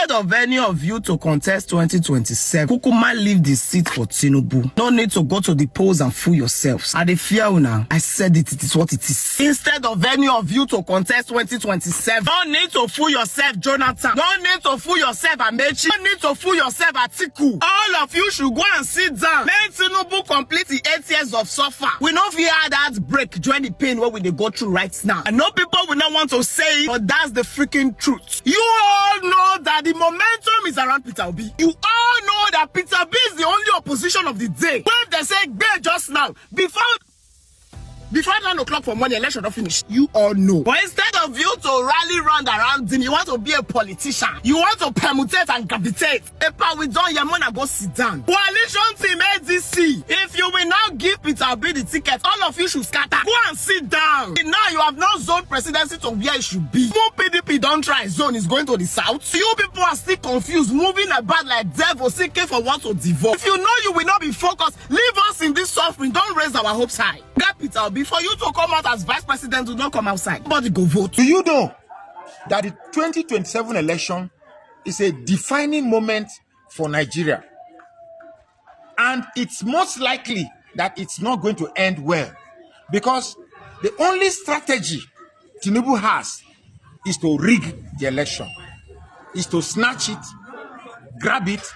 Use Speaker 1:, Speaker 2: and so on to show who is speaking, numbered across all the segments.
Speaker 1: Instead of any of you to contest 2027, Kukuma leave the seat for Tinubu. No need to go to the polls and fool yourselves. I dey fear now. I said it is what it is. Instead of any of you to contest 2027, no need to fool yourself, Jonathan. No need to fool yourself, Amechi. No need to fool yourself, Atiku. All of you should go and sit down. Let Tinubu complete the 8 years of suffer. We no fear that break during the pain what we dey go through right now. I know people will not want to say it, but that's the freaking truth. You all know that the momentum is around Peter Obi. You all know that Peter Obi is the only opposition of the day. When they say "Gbe" just now, before 9 o'clock for morning, election not finished. You all know. But instead of you to rally round around him, you want to be a politician. You want to permutate and gravitate. Epa, we done your money, go sit down. Coalition team ADC. If you will not give Peter Obi the ticket, all of you should scatter. Go and sit down. Now you have no zone presidency to where it should be. More PDP don't try zone is going to the south. You people are still confused, moving about like devil, seeking for what to devote. If you know you will not be focused, leave us in this suffering. Don't raise our hopes high. Get Peter Obi. For you to come out as vice president, do not come outside. Nobody go vote.
Speaker 2: Do you know that the 2027 election is a defining moment for Nigeria? And it's most likely that it's not going to end well, because the only strategy Tinubu has is to rig the election, is to snatch it, grab it,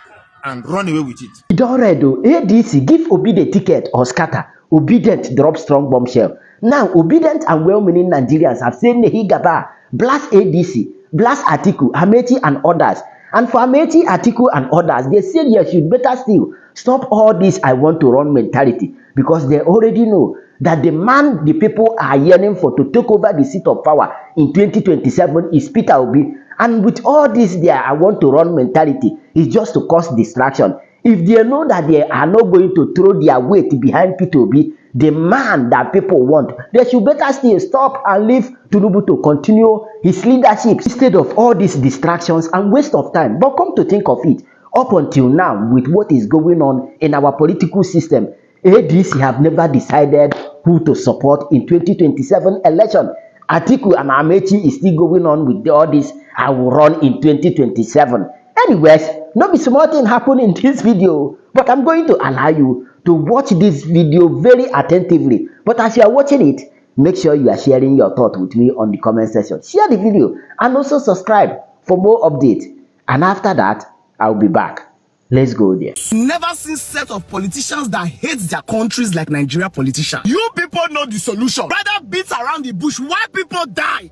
Speaker 2: and run away with it.
Speaker 3: It already ADC give Obi the ticket or scatter. Obidient drop strong bombshell. Now, Obidient and well-meaning Nigerians have said Nehi Gaba, blast ADC, blast Atiku, Amechi and others. And for Amechi, Atiku and others, they said you should better still stop all this "I want to run" mentality, because they already know that the man the people are yearning for to take over the seat of power in 2027 is Peter Obi. And with all this their "I want to run" mentality is just to cause distraction. If they know that they are not going to throw their weight behind Peter Obi, the man that people want, they should better still stop and leave Tinubu to continue his leadership instead of all these distractions and waste of time. But come to think of it, up until now, with what is going on in our political system, ADC have never decided who to support in 2027 election. Atiku and Amechi is still going on with all this "I will run" in 2027. Anyways, no be small thing happen in this video, but I'm going to allow you to watch this video very attentively. But as you are watching it, make sure you are sharing your thoughts with me on the comment section. Share the video and also subscribe for more updates. And after that, I'll be back. Let's go there.
Speaker 1: Never seen set of politicians that hate their countries like Nigeria politicians. You people know the solution. Rather beat around the bush. Why people die?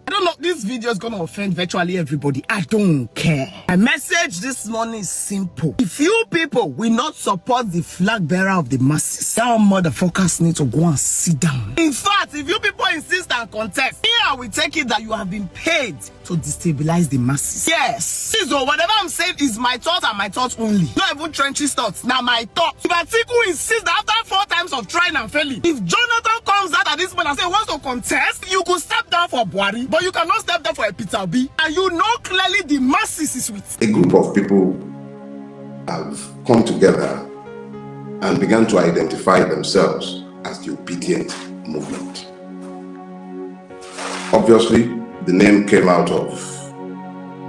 Speaker 1: I don't know, this video is gonna offend virtually everybody. I don't care. My message this morning is simple. If you people will not support the flag bearer of the masses, y'all motherfuckers need to go and sit down. In fact, if you people insist and contest, here we take it that you have been paid to destabilize the masses. Yes. So whatever I'm saying is my thoughts and my thoughts only. Not even Trench's thoughts. Now my thoughts. If Atiku insists that after 4 times of trying and failing, if Jonathan comes out at this point and says he wants to contest, you could step down for Buhari, but you cannot step down for a Peter Obi. And you know clearly the masses is with.
Speaker 4: A group of people have come together and began to identify themselves as the Obidient movement. Obviously, the name came out of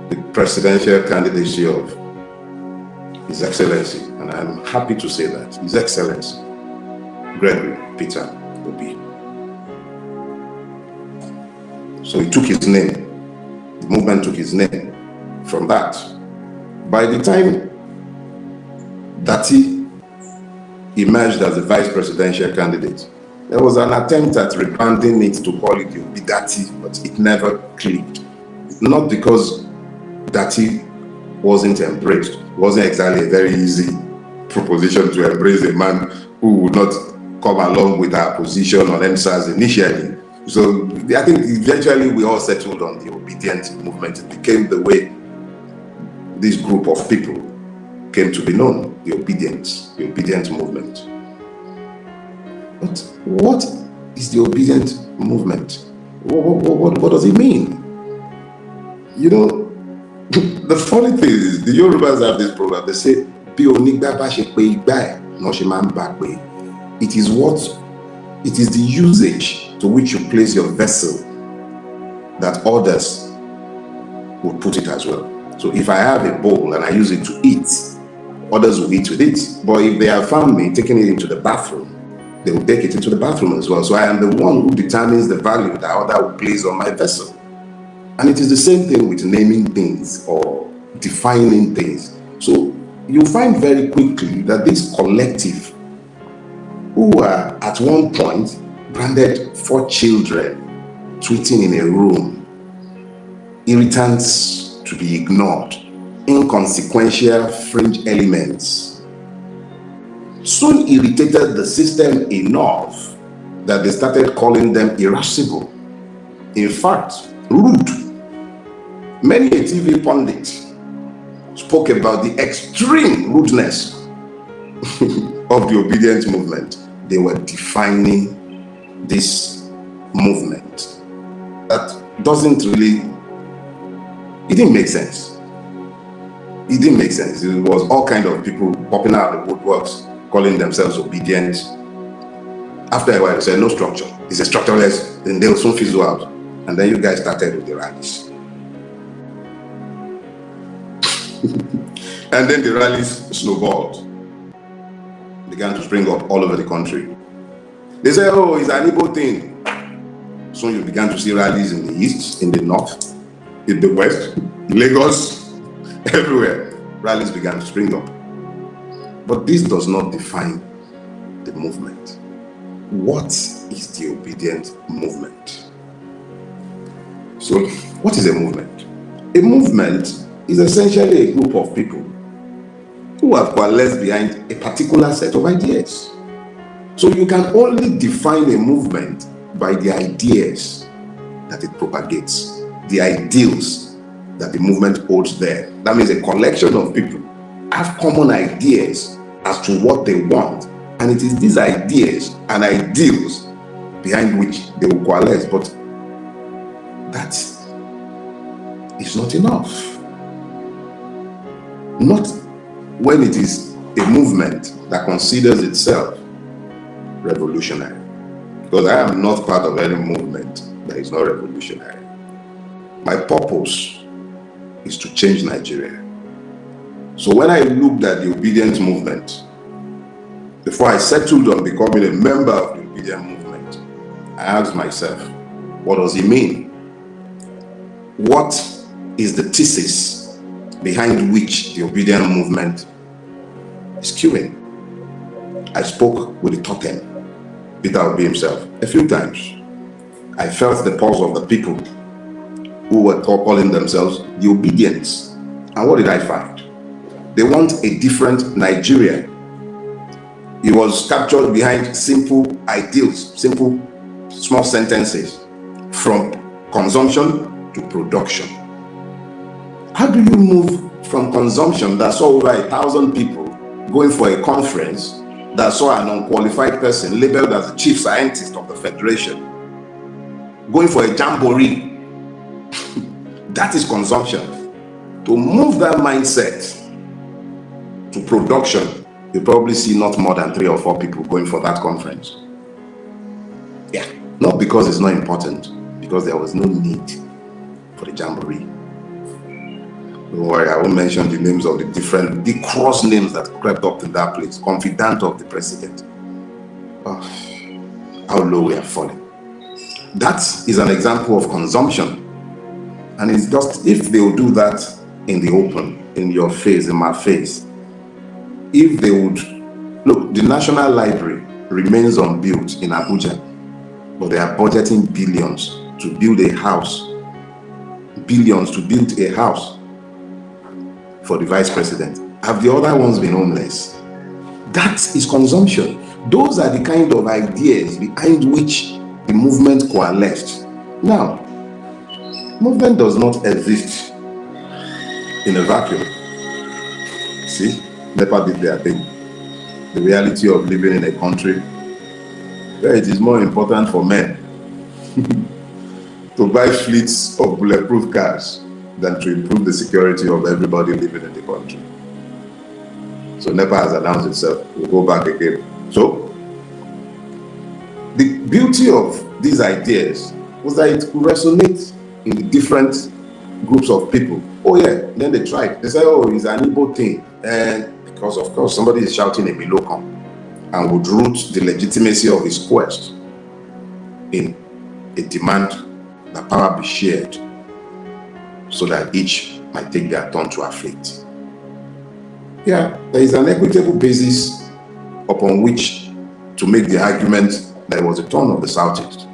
Speaker 4: the presidential candidacy of His Excellency, and I'm happy to say that His Excellency Gregory Peter Obi. So he took his name, the movement took his name from that. By the time Dati emerged as the vice presidential candidate, there was an attempt at rebranding it to call it Obidati, but it never clicked. Not because Dati wasn't embraced. It wasn't exactly a very easy proposition to embrace a man who would not come along with our position on MSAS initially. So I think eventually we all settled on the Obidient movement. It became the way this group of people came to be known, the Obidient movement. But what is the Obidient movement? What does it mean? You know, the funny thing is, the Yorubas have this program. They say, it is the usage to which you place your vessel that others would put it as well. So if I have a bowl and I use it to eat, others will eat with it. But if they have found me taking it into the bathroom, they will take it into the bathroom as well. So I am the one who determines the value that other will place on my vessel. And it is the same thing with naming things or defining things. So you'll find very quickly that this collective, who were at one point branded 4 children tweeting in a room, irritants to be ignored, inconsequential fringe elements, soon irritated the system enough that they started calling them irascible. In fact, rude. Many a TV pundit spoke about the extreme rudeness of the Obidient movement. They were defining this movement. That doesn't really, it didn't make sense. It didn't make sense. It was all kind of people popping out of the woodworks, calling themselves Obidient. After a while, they said, no structure. It's a structureless, then they'll soon fizzle out. And then you guys started with the rallies. And then the rallies snowballed, began to spring up all over the country. They said, oh, it's an Igbo thing. So you began to see rallies in the east, in the north, in the west, Lagos, everywhere. Rallies began to spring up. But this does not define the movement. What is the Obidient movement? So, what is a movement? A movement is essentially a group of people who have coalesced behind a particular set of ideas. So you can only define a movement by the ideas that it propagates, the ideals that the movement holds there. That means a collection of people have common ideas as to what they want, and it is these ideas and ideals behind which they will coalesce. But that is not enough. Not when it is a movement that considers itself revolutionary. Because I am not part of any movement that is not revolutionary. My purpose is to change Nigeria. So when I looked at the Obidient movement, before I settled on becoming a member of the Obidient movement, I asked myself, what does it mean? What is the thesis behind which the Obidient movement is queuing? I spoke with the totem, Peter Obi himself, a few times. I felt the pulse of the people who were calling themselves the Obedients. And what did I find? They want a different Nigeria. It was captured behind simple ideals, simple small sentences, from consumption to production. How do you move from consumption that saw over 1,000 people going for a conference that saw an unqualified person labeled as the chief scientist of the federation going for a jamboree? That is consumption. To move that mindset to production, you probably see not more than 3 or 4 people going for that conference. Yeah, not because it's not important, because there was no need for the jamboree. Don't worry, I won't mention the names of the cross names that crept up in that place. Confidant of the president. Oh, how low we are falling. That is an example of consumption. And it's just, if they will do that in the open, in your face, in my face, if they would, look, the National Library remains unbuilt in Abuja, but they are budgeting billions to build a house, billions to build a house for the vice president. Have the other ones been homeless? That is consumption. Those are the kind of ideas behind which the movement coalesced. Now, movement does not exist in a vacuum. See, NEPA did their thing. The reality of living in a country where it is more important for men to buy fleets of bulletproof cars than to improve the security of everybody living in the country. So NEPA has announced itself. We'll go back again. So the beauty of these ideas was that it could resonate in the different groups of people. Oh yeah, then they tried. They said, oh, it's an Igbo thing. And because of course somebody is shouting a Bilokon and would root the legitimacy of his quest in a demand that power be shared so that each might take their turn to afflict. Yeah, there is an equitable basis upon which to make the argument that it was a turn of the Southeast.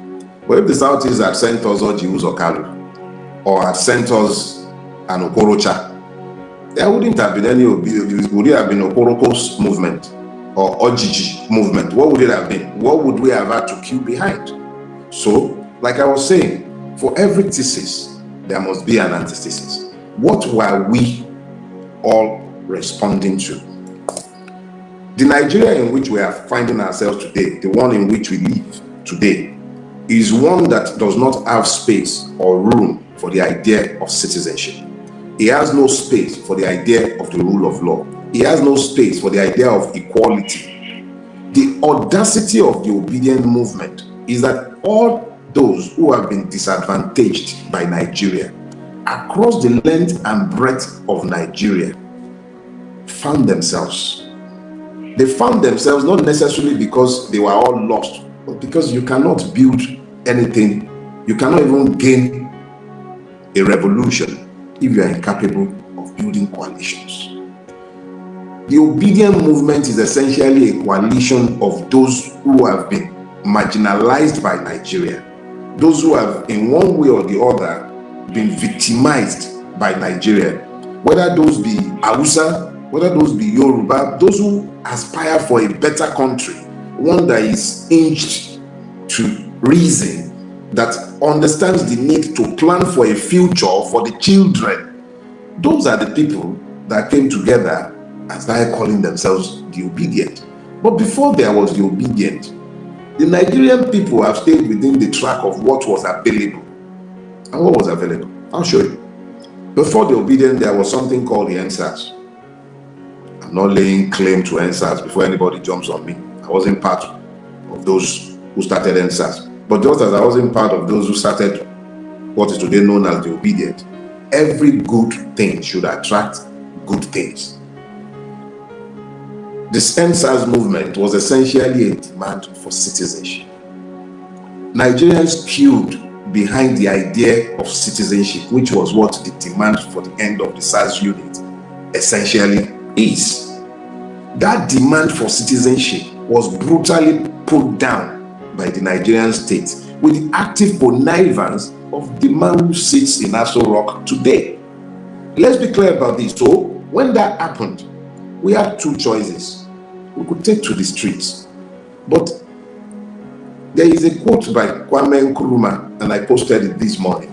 Speaker 4: But if the Southeast had sent us Ojius or Kalu, or had sent us an Okorocha, there wouldn't have been any, would it have been Okoroko's movement or Ojiji movement? What would it have been? What would we have had to queue behind? So, like I was saying, for every thesis, there must be an antithesis. What were we all responding to? The Nigeria in which we are finding ourselves today, the one in which we live today, is one that does not have space or room for the idea of citizenship. It has no space for the idea of the rule of law. It has no space for the idea of equality. The audacity of the Obidient movement is that all those who have been disadvantaged by Nigeria across the length and breadth of Nigeria found themselves. They found themselves not necessarily because they were all lost, but because you cannot build anything, you cannot even gain a revolution if you are incapable of building coalitions. The Obidient movement is essentially a coalition of those who have been marginalized by Nigeria, those who have in one way or the other been victimized by Nigeria, whether those be Hausa, whether those be Yoruba, those who aspire for a better country, one that is inched to reason, that understands the need to plan for a future for the children. Those are the people that came together and started calling themselves the Obidient. But before there was the Obidient, the Nigerian people have stayed within the track of what was available. And what was available? I'll show you. Before the Obidient, there was something called the NSAS. I'm not laying claim to NSAS before anybody jumps on me. I wasn't part of those who started NSAS. But just as I wasn't part of those who started what is today known as the Obidient, every good thing should attract good things. This NSAS movement was essentially a demand for citizenship. Nigerians queued behind the idea of citizenship, which was what the demand for the end of the SARS unit essentially is. That demand for citizenship was brutally put down by the Nigerian state with the active connivance of the man who sits in Aso Rock today. Let's be clear about this. So, when that happened, we had two choices. We could take to the streets. But there is a quote by Kwame Nkrumah, and I posted it this morning.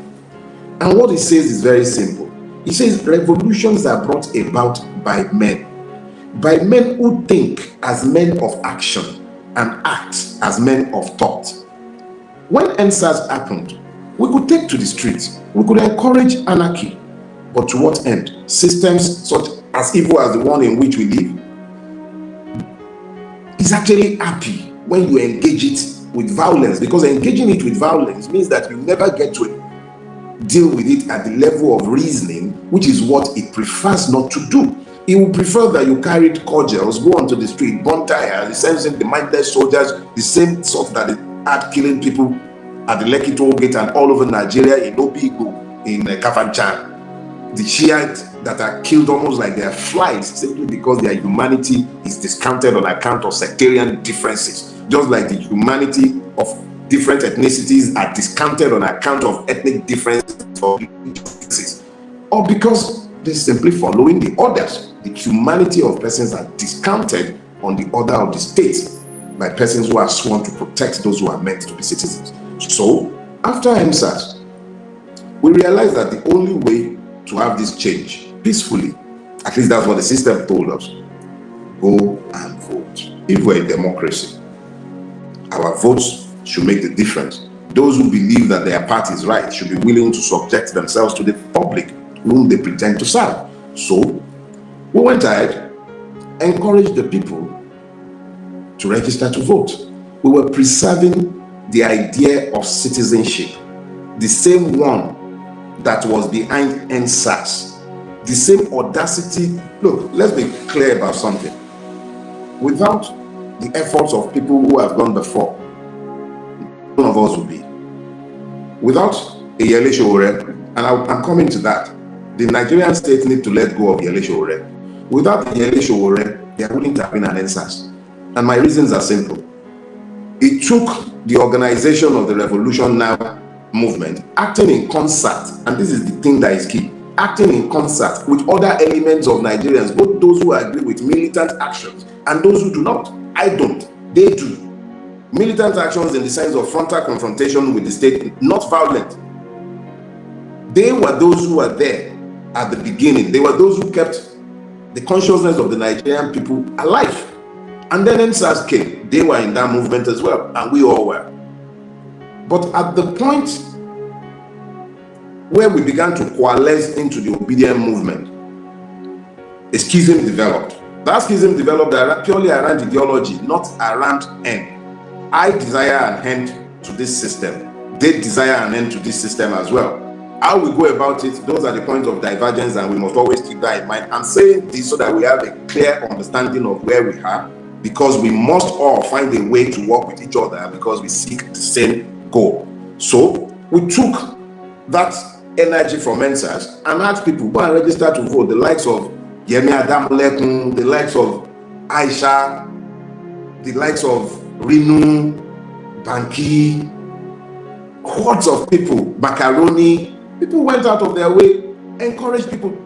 Speaker 4: And what he says is very simple. He says, revolutions are brought about by men who think as men of action and act as men of thought. When NSAS happened, we could take to the streets, we could encourage anarchy, but to what end? Systems such as evil as the one in which we live is actually happy when you engage it with violence, because engaging it with violence means that you never get to deal with it at the level of reasoning, which is what it prefers not to do. It would prefer that you carried cordials, go onto the street, burn tires, essentially the mindless soldiers, the same sort that they had killing people at the Lekki toll gate and all over Nigeria, in Obigo, in Kafanchan. The Shiites that are killed almost like they are flies simply because their humanity is discounted on account of sectarian differences, just like the humanity of different ethnicities are discounted on account of ethnic differences, or because they're simply following the orders. The humanity of persons are discounted on the order of the state by persons who are sworn to protect those who are meant to be citizens. So, after NSAS, we realized that the only way to have this change peacefully, at least that's what the system told us, go and vote. If we're a democracy, our votes should make the difference. Those who believe that their party is right should be willing to subject themselves to the public whom they pretend to serve. So, we went ahead, encouraged the people to register to vote. We were preserving the idea of citizenship, the same one that was behind NSAS, the same audacity. Look, let's be clear about something. Without the efforts of people who have gone before, none of us would be. Without Yele Sowore, and I'm coming to that, the Nigerian state need to let go of Yele Sowore. Without Yele Sowore, there wouldn't have been an NSAS. And my reasons are simple. It took the organization of the Revolution Now movement acting in concert, and this is the thing that is key, acting in concert with other elements of Nigerians, both those who agree with militant actions and those who do not. I don't, they do. Militant actions in the sense of frontal confrontation with the state, not violent. They were those who were there at the beginning. They were those who kept the consciousness of the Nigerian people alive. And then NSAS came. They were in that movement as well, and we all were. But at the point where we began to coalesce into the Obidient movement, a schism developed. That schism developed purely around ideology, not around end. I desire an end to this system. They desire an end to this system as well. How we go about it, those are the points of divergence, and we must always keep that in mind. I'm saying this so that we have a clear understanding of where we are, because we must all find a way to work with each other because we seek the same goal. So we took that energy from NSAS and asked people go and register to vote. The likes of Yemi Adamulekun, the likes of Aisha, the likes of Rinu, Banki, hordes of people, Macaroni. People went out of their way, encouraged people.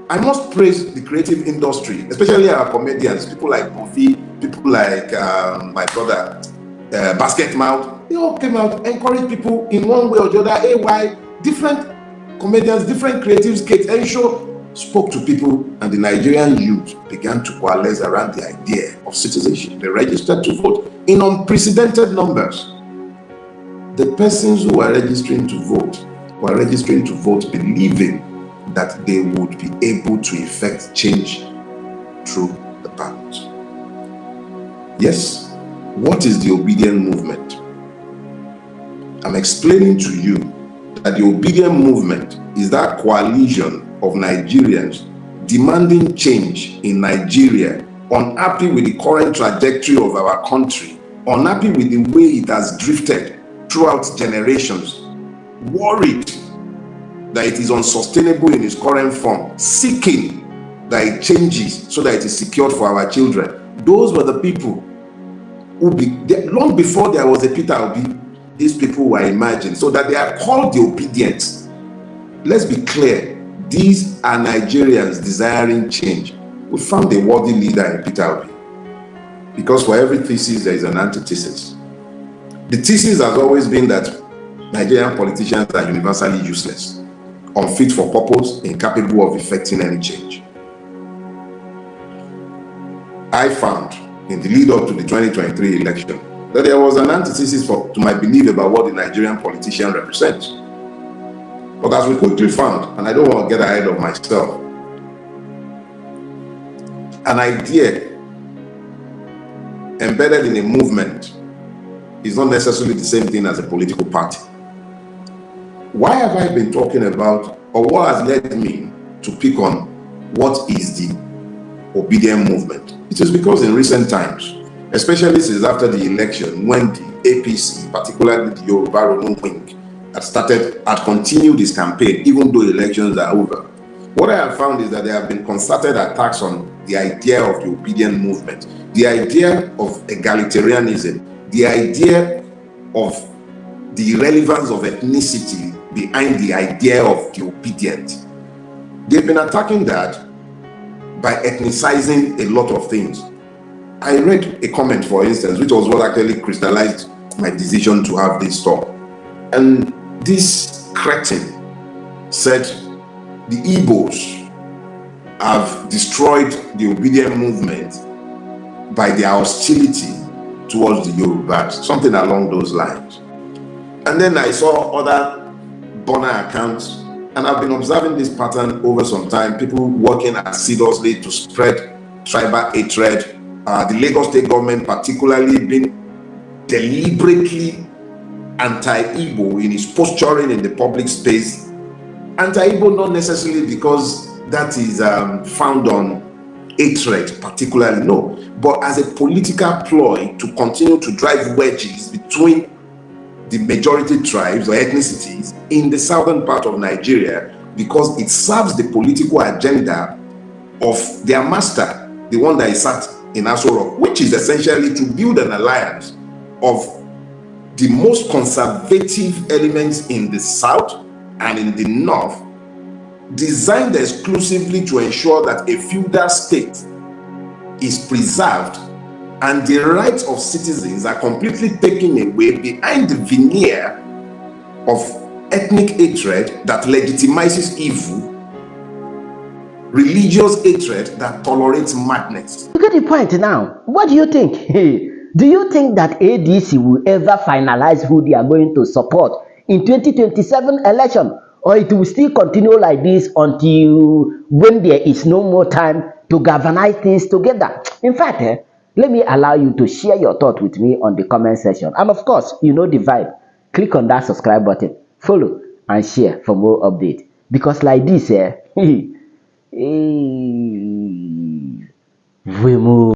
Speaker 4: I must praise the creative industry, especially our comedians, people like Buffy, people like my brother, Basket Mouth. They all came out, encouraged people in one way or the other. AY, different comedians, different creative skates, and show spoke to people, and the Nigerian youth began to coalesce around the idea of citizenship. They registered to vote in unprecedented numbers. The persons who are registering to vote were registering to vote believing that they would be able to effect change through the ballot. Yes, what is the Obidient movement? I'm explaining to you that the Obidient movement is that coalition of Nigerians demanding change in Nigeria, unhappy with the current trajectory of our country, unhappy with the way it has drifted throughout generations, worried that it is unsustainable in its current form, seeking that it changes so that it is secured for our children. Those were the people who, long before there was a Peter Obi, these people were imagined, so that they are called the Obidient. Let's be clear, these are Nigerians desiring change. We found a worthy leader in Peter Obi, because for every thesis there is an antithesis. The thesis has always been that Nigerian politicians are universally useless, unfit for purpose, incapable of effecting any change. I found in the lead up to the 2023 election that there was an antithesis to my belief about what the Nigerian politician represents. But as we quickly found, and I don't want to get ahead of myself, an idea embedded in a movement is not necessarily the same thing as a political party. Why have I been talking about, or what has led me to pick on what is the Obidient movement? It is because in recent times, especially since after the election, when the APC, particularly the Yoruba wing, had continued this campaign, even though elections are over, what I have found is that there have been concerted attacks on the idea of the Obidient movement, the idea of egalitarianism, the idea of the relevance of ethnicity behind the idea of the Obidient. They've been attacking that by ethnicizing a lot of things. I read a comment, for instance, which was what actually crystallized my decision to have this talk. And this cretin said the Igbos have destroyed the Obidient movement by their hostility towards the Yorubas, something along those lines. And then I saw other burner accounts, and I've been observing this pattern over some time, people working assiduously to spread tribal hatred, the Lagos state government particularly being deliberately anti-Igbo in its posturing in the public space, Anti-Igbo not necessarily because that is found on hatred particularly, no, but as a political ploy to continue to drive wedges between the majority tribes or ethnicities in the southern part of Nigeria, because it serves the political agenda of their master, the one that is sat in Aso Rock, which is essentially to build an alliance of the most conservative elements in the south and in the north, designed exclusively to ensure that a feudal state is preserved and the rights of citizens are completely taken away behind the veneer of ethnic hatred that legitimizes evil, religious hatred that tolerates madness.
Speaker 3: You get the point now. What do you think? Do you think that ADC will ever finalize who they are going to support in 2027 election? Or it will still continue like this until when there is no more time to galvanize things together? In fact, let me allow you to share your thought with me on the comment section. And of course, you know the vibe. Click on that subscribe button, follow, and share for more updates. Because like this, we move.